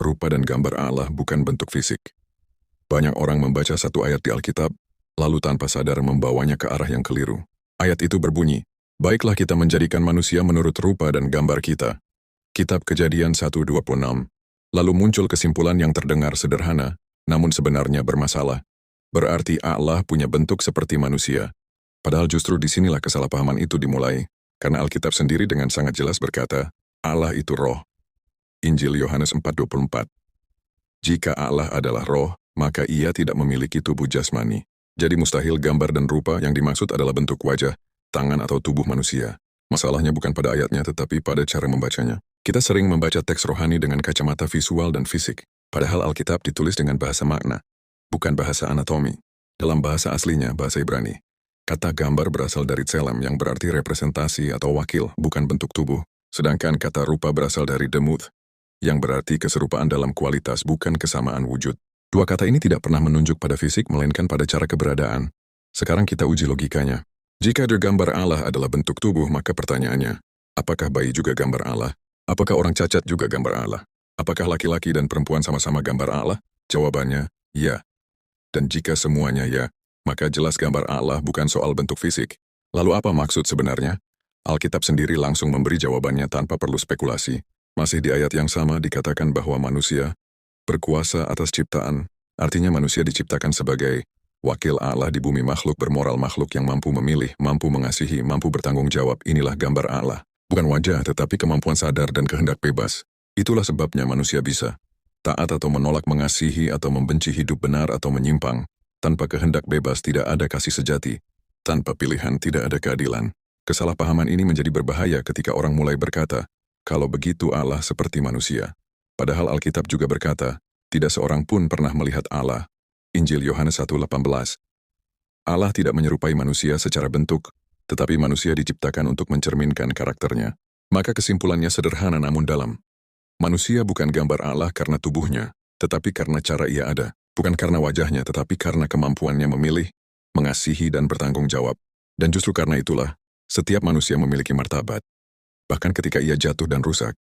rupa dan gambar Allah bukan bentuk fisik. Banyak orang membaca satu ayat di Alkitab, lalu tanpa sadar membawanya ke arah yang keliru. Ayat itu berbunyi, "Baiklah kita menjadikan manusia menurut rupa dan gambar kita." Kitab Kejadian 1:26. Lalu muncul kesimpulan yang terdengar sederhana, namun sebenarnya bermasalah. Berarti Allah punya bentuk seperti manusia. Padahal justru disinilah kesalahpahaman itu dimulai, karena Alkitab sendiri dengan sangat jelas berkata, Allah itu roh. Injil Yohanes 4:24. Jika Allah adalah roh, maka ia tidak memiliki tubuh jasmani. Jadi mustahil gambar dan rupa yang dimaksud adalah bentuk wajah, tangan atau tubuh manusia. Masalahnya bukan pada ayatnya tetapi pada cara membacanya. Kita sering membaca teks rohani dengan kacamata visual dan fisik, padahal Alkitab ditulis dengan bahasa makna, bukan bahasa anatomi. Dalam bahasa aslinya, bahasa Ibrani, kata gambar berasal dari tselem yang berarti representasi atau wakil, bukan bentuk tubuh. Sedangkan kata rupa berasal dari demuth, yang berarti keserupaan dalam kualitas bukan kesamaan wujud. Dua kata ini tidak pernah menunjuk pada fisik melainkan pada cara keberadaan. Sekarang kita uji logikanya. Jika gambar Allah adalah bentuk tubuh, maka pertanyaannya, apakah bayi juga gambar Allah? Apakah orang cacat juga gambar Allah? Apakah laki-laki dan perempuan sama-sama gambar Allah? Jawabannya, ya. Dan jika semuanya ya, maka jelas gambar Allah bukan soal bentuk fisik. Lalu apa maksud sebenarnya? Alkitab sendiri langsung memberi jawabannya tanpa perlu spekulasi. Masih di ayat yang sama dikatakan bahwa manusia berkuasa atas ciptaan, artinya manusia diciptakan sebagai wakil Allah di bumi, makhluk bermoral, makhluk yang mampu memilih, mampu mengasihi, mampu bertanggung jawab. Inilah gambar Allah. Bukan wajah, tetapi kemampuan sadar dan kehendak bebas. Itulah sebabnya manusia bisa taat atau menolak, mengasihi atau membenci, hidup benar atau menyimpang. Tanpa kehendak bebas tidak ada kasih sejati. Tanpa pilihan tidak ada keadilan. Kesalahpahaman ini menjadi berbahaya ketika orang mulai berkata, kalau begitu Allah seperti manusia. Padahal Alkitab juga berkata, tidak seorang pun pernah melihat Allah. Injil Yohanes 1:18. Allah tidak menyerupai manusia secara bentuk, tetapi manusia diciptakan untuk mencerminkan karakternya. Maka kesimpulannya sederhana namun dalam. Manusia bukan gambar Allah karena tubuhnya, tetapi karena cara ia ada. Bukan karena wajahnya, tetapi karena kemampuannya memilih, mengasihi dan bertanggung jawab. Dan justru karena itulah, setiap manusia memiliki martabat. Bahkan ketika ia jatuh dan rusak,